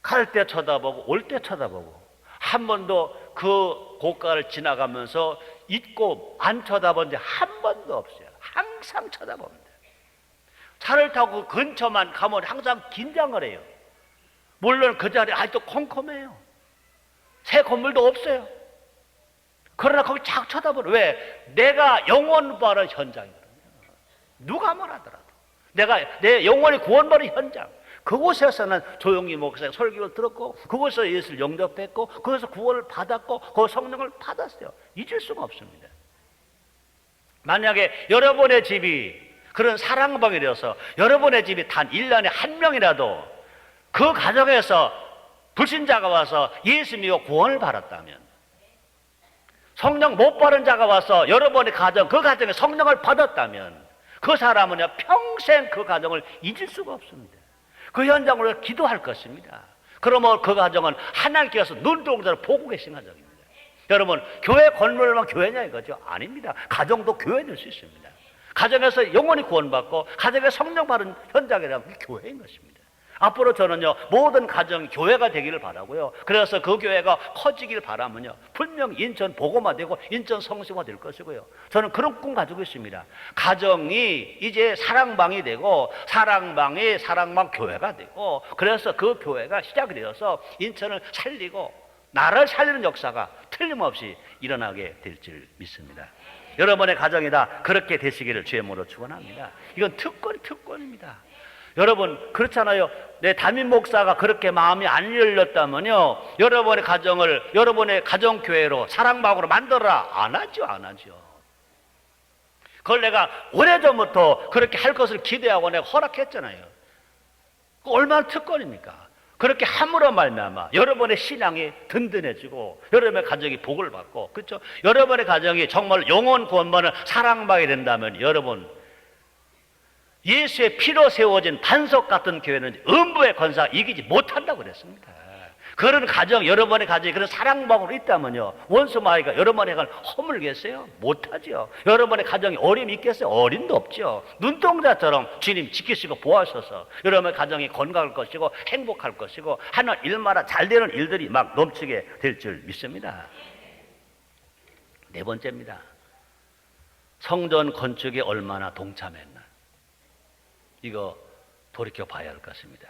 갈 때 쳐다보고 올 때 쳐다보고, 한 번도 그 고가를 지나가면서 잊고 안 쳐다본 적 한 번도 없어요. 항상 쳐다봅니다. 차를 타고 그 근처만 가면 항상 긴장을 해요. 물론 그 자리에 아직도 컴컴해요. 새 건물도 없어요. 그러나 거기 자꾸 쳐다보는, 왜? 내가 영혼 바른 현장이거든요. 누가 뭐라더라도 내 영혼이 구원받은 현장, 그곳에서는 조용히 목사의 설교를 들었고, 그곳에서 예수를 영접했고, 그곳에서 구원을 받았고, 그 성령을 받았어요. 잊을 수가 없습니다. 만약에 여러분의 집이 그런 사랑방이 되어서 여러분의 집이 단 1년에 한 명이라도 그 가정에서 불신자가 와서 예수 믿고 구원을 받았다면, 성령 못 받은 자가 와서 여러분의 가정, 그 가정에 성령을 받았다면, 그 사람은요 평생 그 가정을 잊을 수가 없습니다. 그 현장으로 기도할 것입니다. 그러면 그 가정은 하나님께서 눈동자로 보고 계신 가정입니다. 여러분, 교회 건물만 교회냐 이거죠? 아닙니다. 가정도 교회 될 수 있습니다. 가정에서 영원히 구원받고 가정에 성령 받은 현장이라는 게 교회인 것입니다. 앞으로 저는요 모든 가정이 교회가 되기를 바라고요, 그래서 그 교회가 커지길 바라면요 분명 인천 복음화되고 인천 성심화 될 것이고요, 저는 그런 꿈 가지고 있습니다. 가정이 이제 사랑방이 되고, 사랑방이 사랑방 교회가 되고, 그래서 그 교회가 시작이 되어서 인천을 살리고 나라를 살리는 역사가 틀림없이 일어나게 될 줄 믿습니다. 여러분의 가정이 다 그렇게 되시기를 주의 이름으로 축원합니다. 이건 특권입니다. 여러분, 그렇잖아요. 내 담임 목사가 그렇게 마음이 안 열렸다면요, 여러분의 가정을 여러분의 가정교회로 사랑방으로 만들어라. 안 하죠. 그걸 내가 오래전부터 그렇게 할 것을 기대하고 내가 허락했잖아요. 얼마나 특권입니까? 그렇게 함으로 말미암아 여러분의 신앙이 든든해지고 여러분의 가정이 복을 받고, 그렇죠? 여러분의 가정이 정말 영혼 구원받는 사랑받게 된다면 여러분, 예수의 피로 세워진 반석 같은 교회는 음부의 권사가 이기지 못한다고 그랬습니다. 그런 가정, 여러분의 가정이 그런 사랑방으로 있다면요, 원수 마귀가 여러분의 가정을 허물겠어요? 못하죠. 여러분의 가정이 어림이 있겠어요? 어림도 없죠. 눈동자처럼 주님 지키시고 보호하셔서 여러분의 가정이 건강할 것이고 행복할 것이고 하는 일마다 잘 되는 일들이 막 넘치게 될 줄 믿습니다. 네 번째입니다. 성전 건축에 얼마나 동참했나, 이거 돌이켜 봐야 할 것입니다.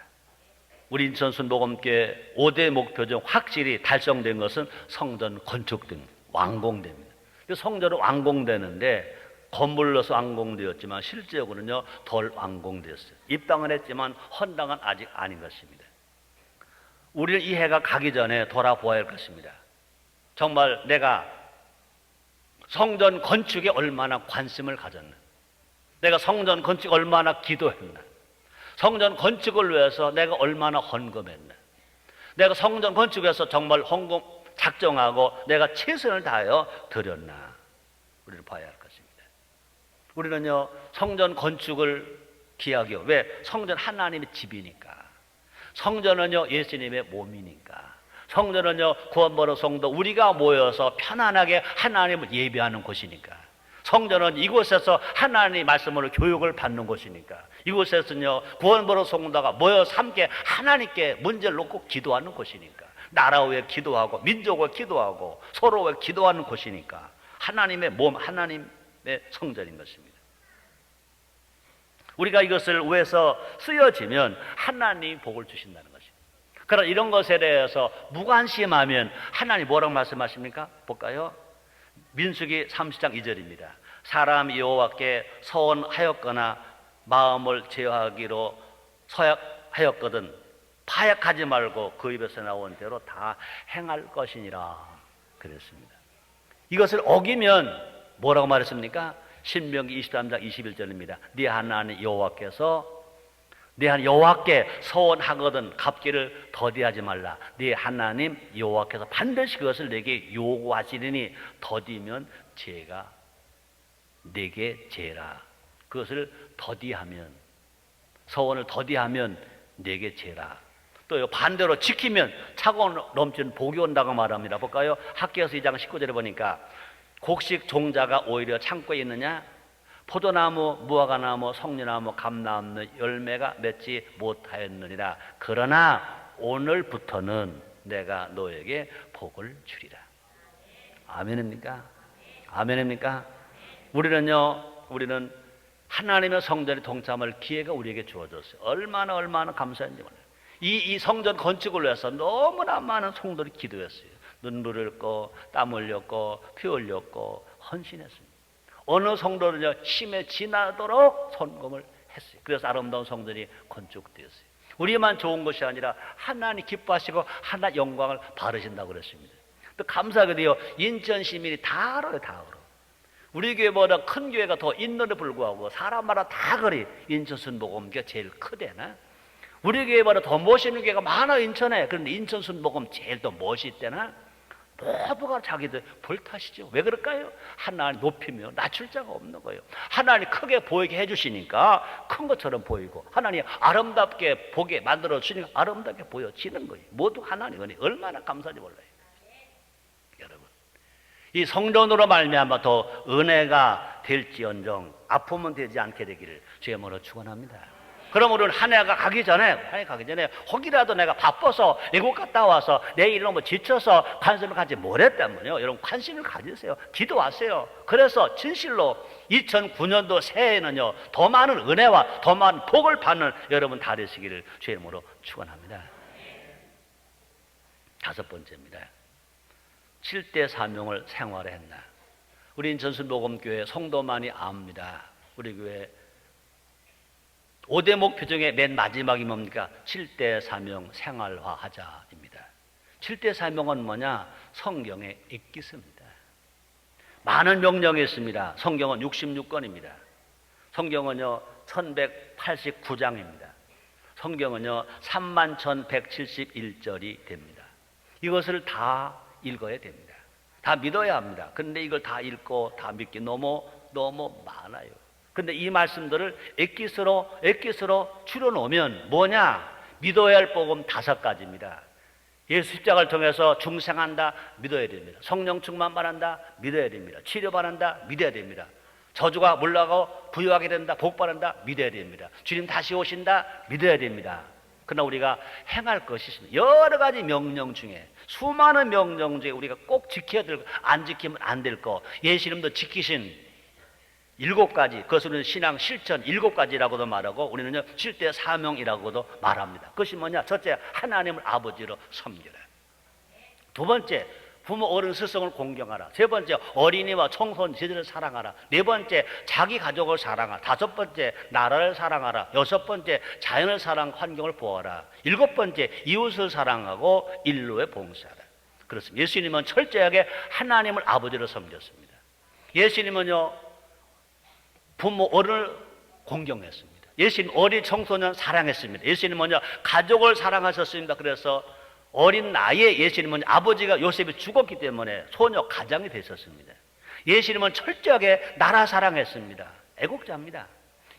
우리 인천 순복음교회 5대 목표 중 확실히 달성된 것은 성전 건축 등 완공됩니다. 성전은 완공되는데 건물로서 완공되었지만 실제로는요 덜 완공되었어요. 입당은 했지만 헌당은 아직 아닌 것입니다. 우리는 이 해가 가기 전에 돌아보아야 할 것입니다. 정말 내가 성전 건축에 얼마나 관심을 가졌나, 내가 성전 건축에 얼마나 기도했나, 성전 건축을 위해서 내가 얼마나 헌금했나, 내가 성전 건축을 위해서 정말 헌금 작정하고 내가 최선을 다하여 드렸나, 우리는 봐야 할 것입니다. 우리는요 성전 건축을 기하기요, 왜? 성전 하나님의 집이니까. 성전은요 예수님의 몸이니까. 성전은요 구원받은 성도 우리가 모여서 편안하게 하나님을 예배하는 곳이니까. 성전은 이곳에서 하나님의 말씀으로 교육을 받는 곳이니까. 이곳에서는요 구원받은 성도가 모여서 함께 하나님께 문제를 놓고 기도하는 곳이니까. 나라 위에 기도하고 민족 위에 기도하고 서로 위에 기도하는 곳이니까. 하나님의 몸, 하나님의 성전인 것입니다. 우리가 이것을 위해서 쓰여지면 하나님이 복을 주신다는 것입니다. 그러나 이런 것에 대해서 무관심하면 하나님 뭐라고 말씀하십니까? 볼까요? 민수기 30장 2절입니다. 사람 여호와께 서원하였거나 마음을 제어하기로 서약하였거든 파약하지 말고 그 입에서 나온 대로 다 행할 것이니라 그랬습니다. 이것을 어기면 뭐라고 말했습니까? 신명기 23장 21절입니다. 네 하나님 여호와께서 네 하나님 여호와께 서원하거든 갚기를 더디하지 말라. 네 하나님 여호와께서 반드시 그것을 내게 요구하시리니 더디면 죄가 내게 죄라. 그것을 더디하면, 서원을 더디하면 내게 죄라. 또 반대로 지키면 차고 넘치는 복이 온다고 말합니다. 볼까요? 학개서 2장 19절에 보니까 곡식 종자가 오히려 창고에 있느냐? 포도나무, 무화과나무, 석류나무, 감나무 열매가 맺지 못하였느니라. 그러나 오늘부터는 내가 너에게 복을 주리라. 아멘입니까? 아멘입니까? 우리는 하나님의 성전에 동참할 기회가 우리에게 주어졌어요. 얼마나 감사한지 몰라요. 이 성전 건축을 위해서 너무나 많은 성도들이 기도했어요. 눈물을 흘렸고 땀 흘렸고 피 흘렸고 헌신했습니다. 어느 성도는요 심에 지나도록 헌금을 했어요. 그래서 아름다운 성전이 건축되었어요. 우리만 좋은 것이 아니라 하나님 기뻐하시고 하나 영광을 받으신다고 그랬습니다. 또 감사하게도요 인천 시민이 다 알아요. 다 알아. 우리 교회보다 큰 교회가 더 있는데 불구하고 사람마다 다 그리 인천 순복음교가 제일 크대나. 우리 교회보다 더 멋있는 교회가 많아 인천에. 그런데 인천 순복음 제일 더 멋있대나. 모두가 자기들 볼탓이죠. 왜 그럴까요? 하나님 높이며 낮출 자가 없는 거예요. 하나님 크게 보이게 해주시니까 큰 것처럼 보이고, 하나님 아름답게 보게 만들어 주시니까 아름답게 보여지는 거예요. 모두 하나님 은혜 얼마나 감사한지 몰라요. 여러분, 이 성전으로 말미암아 더 은혜가 될지언정 아픔은 되지 않게 되기를 주의 이름으로 축원합니다. 그럼 우리는 한 해가 가기 전에 혹이라도 내가 바빠서 외국 갔다 와서 내일 너무 지쳐서 관심을 가지 못했다면요, 여러분 관심을 가지세요. 기도하세요. 그래서 진실로 2009년도 새해에는요 더 많은 은혜와 더 많은 복을 받는 여러분 다 되시기를 주의 이름으로 축원합니다. 다섯 번째입니다. 7대 사명을 생활했나. 우리 인천순복음교회 성도만이 압니다. 우리 교회 5대 목표 중에 맨 마지막이 뭡니까? 7대 사명 생활화하자입니다. 7대 사명은 뭐냐? 성경에 읽기습니다. 많은 명령이 있습니다. 성경은 66권입니다. 성경은요 1189장입니다. 성경은요 31,171절이 됩니다. 이것을 다 읽어야 됩니다. 다 믿어야 합니다. 그런데 이걸 다 읽고 다 믿기 너무 많아요. 그런데 이 말씀들을 엑기스로 줄여놓으면 뭐냐? 믿어야 할 복음 5가지입니다. 예수 십자가를 통해서 중생한다, 믿어야 됩니다. 성령 충만 받는다, 믿어야 됩니다. 치료 받는다, 믿어야 됩니다. 저주가 물러가고 부유하게 된다, 복 받는다, 믿어야 됩니다. 주님 다시 오신다, 믿어야 됩니다. 그러나 우리가 행할 것이 있습니다. 여러 가지 명령 중에, 수많은 명령 중에 우리가 꼭 지켜야 될 거, 안 지키면 안 될 거, 예수님도 지키신 7가지, 그것은 신앙 실천 7가지라고도 말하고 우리는요 7대 사명이라고도 말합니다. 그것이 뭐냐? 첫째, 하나님을 아버지로 섬기라. 두 번째, 부모 어른 스승을 공경하라. 세 번째, 어린이와 청소년 제자를 사랑하라. 네 번째, 자기 가족을 사랑하라. 다섯 번째, 나라를 사랑하라. 여섯 번째, 자연을 사랑, 환경을 보호하라. 일곱 번째, 이웃을 사랑하고 인류에 봉사하라. 그렇습니다. 예수님은 철저하게 하나님을 아버지로 섬겼습니다. 예수님은요 부모 어른을 공경했습니다. 예수님 어린 청소년 사랑했습니다. 예수님은요 가족을 사랑하셨습니다. 그래서 어린 나이에 예수님은 아버지가 요셉이 죽었기 때문에 소녀 가장이 되셨습니다. 예수님은 철저하게 나라 사랑했습니다. 애국자입니다.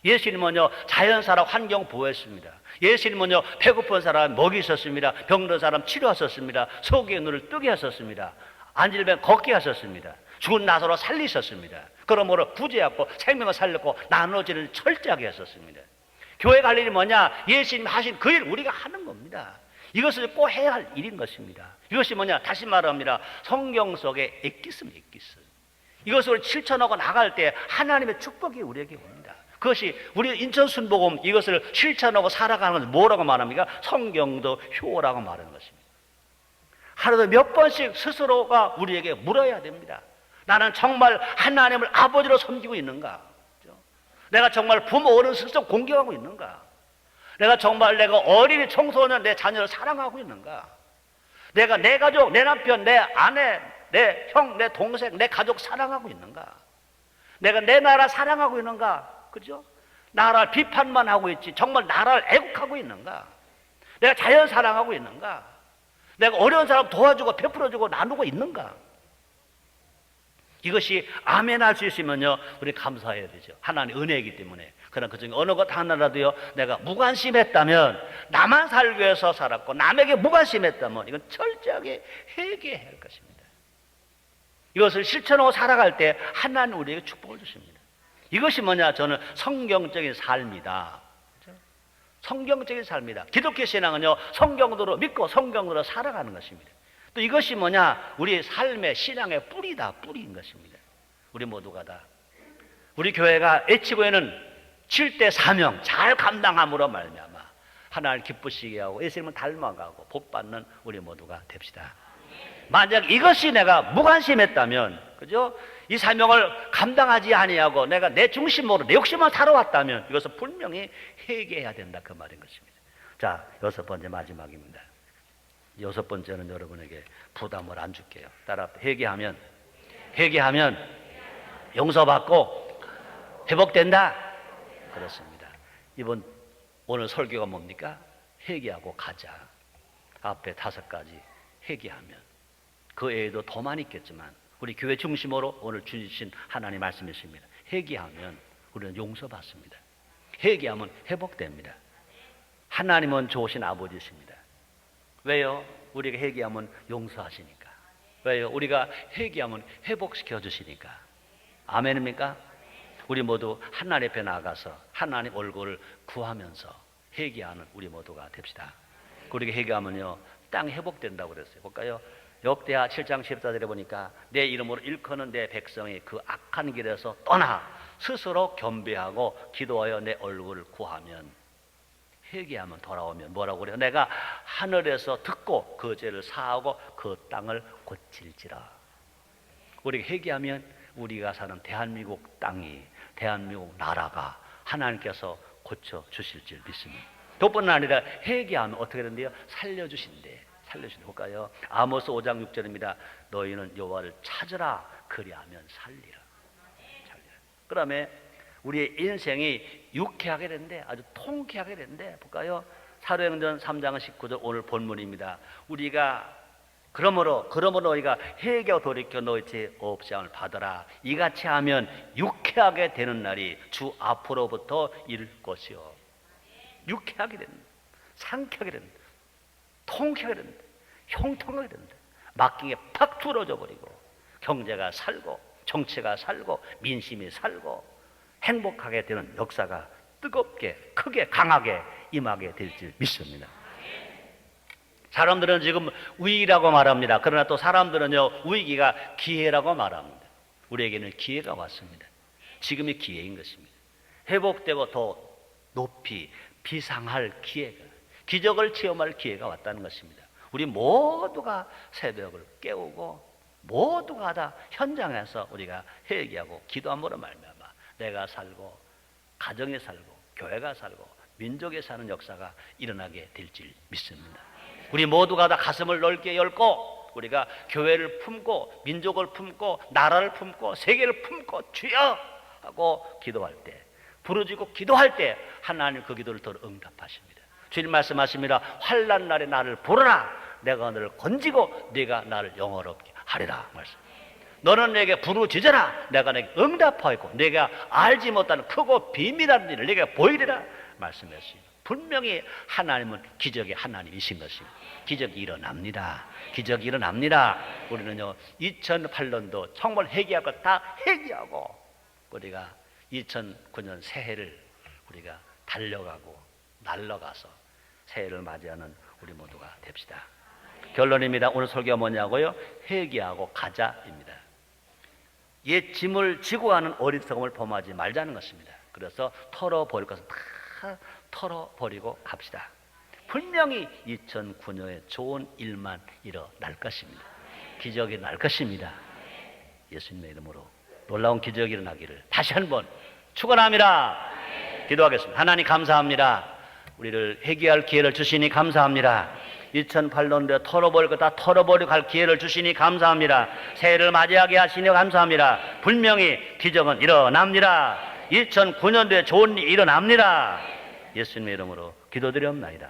예수님은요 자연 사랑, 환경 보호했습니다. 예수님은요 배고픈 사람 먹이셨습니다. 병든 사람 치료하셨습니다. 속의 눈을 뜨게 하셨습니다. 안질병 걷게 하셨습니다. 죽은 나사로 살리셨습니다. 그러므로 구제하고 생명을 살렸고 나눠지는 철저하게 하셨습니다. 교회 갈 일이 뭐냐? 예수님 하신 그 일 우리가 하는 겁니다. 이것을 꼭 해야 할 일인 것입니다. 이것이 뭐냐? 다시 말합니다. 성경 속에 엑기스입니다. 엑기스. 이것을 실천하고 나갈 때 하나님의 축복이 우리에게 옵니다. 그것이 우리 인천 순복음 이것을 실천하고 살아가는 것을 뭐라고 말합니까? 성경도 효라고 말하는 것입니다. 하루도 몇 번씩 스스로가 우리에게 물어야 됩니다. 나는 정말 하나님을 아버지로 섬기고 있는가? 내가 정말 부모 어른 스스로 공경하고 있는가? 내가 정말 내가 어린이 청소년 내 자녀를 사랑하고 있는가? 내가 내 가족, 내 남편, 내 아내, 내 형, 내 동생, 내 가족 사랑하고 있는가? 내가 내 나라 사랑하고 있는가? 그죠? 나라를 비판만 하고 있지 정말 나라를 애국하고 있는가? 내가 자연 사랑하고 있는가? 내가 어려운 사람 도와주고 베풀어주고 나누고 있는가? 이것이 아멘 할 수 있으면요 우리 감사해야 되죠. 하나님의 은혜이기 때문에. 그러나 그중에 어느 것 하나라도요 내가 무관심했다면, 나만 살기 위해서 살았고 남에게 무관심했다면 이건 철저하게 회개해야 할 것입니다. 이것을 실천하고 살아갈 때 하나님 우리에게 축복을 주십니다. 이것이 뭐냐? 저는 성경적인 삶이다. 성경적인 삶이다. 기독교 신앙은요 성경대로 믿고 성경대로 살아가는 것입니다. 또 이것이 뭐냐? 우리 삶의 신앙의 뿌리다. 뿌리인 것입니다. 우리 모두가 다 우리 교회가 애치고 있는 7대 사명 잘 감당함으로 말미암아 하나님을 기쁘시게 하고 예수님을 닮아가고 복받는 우리 모두가 됩시다. 만약 이것이 내가 무관심했다면, 그죠? 이 사명을 감당하지 아니하고 내가 내 중심으로 내 욕심만 살아왔다면 이것은 분명히 회개해야 된다 그 말인 것입니다. 자, 6번째 마지막입니다. 6번째는 여러분에게 부담을 안 줄게요. 따라 회개하면 용서받고 회복된다. 그렇습니다. 오늘 설교가 뭡니까? 회개하고 가자. 앞에 5가지 회개하면. 그 외에도 더 많이 있겠지만 우리 교회 중심으로 오늘 주신 하나님 말씀이십니다. 회개하면 우리는 용서받습니다. 회개하면 회복됩니다. 하나님은 좋으신 아버지십니다. 왜요? 우리가 회개하면 용서하시니까. 왜요? 우리가 회개하면 회복시켜 주시니까. 아멘입니까? 우리 모두 하나님 앞에 나가서 하나님 얼굴을 구하면서 회개하는 우리 모두가 됩시다. 우리가 회개하면요 땅 회복된다고 그랬어요. 볼까요? 역대하 7장 14절에 보니까 내 이름으로 일컫는 내 백성이 그 악한 길에서 떠나 스스로 겸비하고 기도하여 내 얼굴을 구하면, 회개하면 돌아오면 뭐라고 그래요? 내가 하늘에서 듣고 그 죄를 사하고 그 땅을 고칠지라. 우리가 회개하면 우리가 사는 대한민국 땅이, 대한민국 나라가 하나님께서 고쳐주실 줄 믿습니다. 그뿐 아니라 회개하면 어떻게 되는데요? 살려주신대. 볼까요? 아모스 5장 6절입니다. 너희는 여호와를 찾으라. 그리하면 살리라. 그다음에 우리의 인생이 유쾌하게 되는데, 아주 통쾌하게 되는데, 볼까요? 사도행전 3장 19절 오늘 본문입니다. 우리가 그러므로 우리가 회개하고 돌이켜 너희 죄 없사함을 받아라. 이같이 하면 유쾌하게 되는 날이 주 앞으로부터 이를 것이요. 유쾌하게 된다, 상쾌하게 된다, 통쾌하게 된다, 형통하게 된다. 맡긴 게 팍 뚫어져 버리고 경제가 살고 정치가 살고 민심이 살고 행복하게 되는 역사가 뜨겁게 크게 강하게 임하게 될 줄 믿습니다. 사람들은 지금 위기라고 말합니다. 그러나 또 사람들은요, 위기가 기회라고 말합니다. 우리에게는 기회가 왔습니다. 지금이 기회인 것입니다. 회복되고 더 높이 비상할 기회가, 기적을 체험할 기회가 왔다는 것입니다. 우리 모두가 새벽을 깨우고 모두가 다 현장에서 우리가 회개하고 기도함으로 말미암아 내가 살고 가정에 살고 교회가 살고 민족에 사는 역사가 일어나게 될 줄 믿습니다. 우리 모두가 다 가슴을 넓게 열고 우리가 교회를 품고 민족을 품고 나라를 품고 세계를 품고 주여 하고 기도할 때, 부르짖고 기도할 때 하나님 그 기도를 더 응답하십니다. 주님 말씀하십니다. 환난 날에 나를 부르라. 내가 너를 건지고 네가 나를 영화롭게 하리라 말씀. 너는 내게 부르짖어라. 내가 내게 응답하였고 내가 알지 못하는 크고 비밀한 일을 내게 보이리라 말씀했습니다. 분명히 하나님은 기적의 하나님이신 것입니다. 기적이 일어납니다. 기적이 일어납니다. 우리는요 2008년도 정말 회개하고 다 회개하고 우리가 2009년 새해를 우리가 달려가고 날아가서 새해를 맞이하는 우리 모두가 됩시다. 결론입니다. 오늘 설교가 뭐냐고요? 회개하고 가자입니다. 옛 짐을 지고 가는 어리석음을 범하지 말자는 것입니다. 그래서 털어버릴 것은 다 털어버리고 갑시다. 분명히 2009년에 좋은 일만 일어날 것입니다. 기적이 날 것입니다. 예수님의 이름으로 놀라운 기적이 일어나기를 다시 한번 축원합니다. 기도하겠습니다. 하나님 감사합니다. 우리를 회개할 기회를 주시니 감사합니다. 2008년도에 털어버릴 거 다 털어버리고 갈 기회를 주시니 감사합니다. 새해를 맞이하게 하시니 감사합니다. 분명히 기적은 일어납니다. 2009년도에 좋은 일이 일어납니다. 예수님의 이름으로 기도드리옵나이다.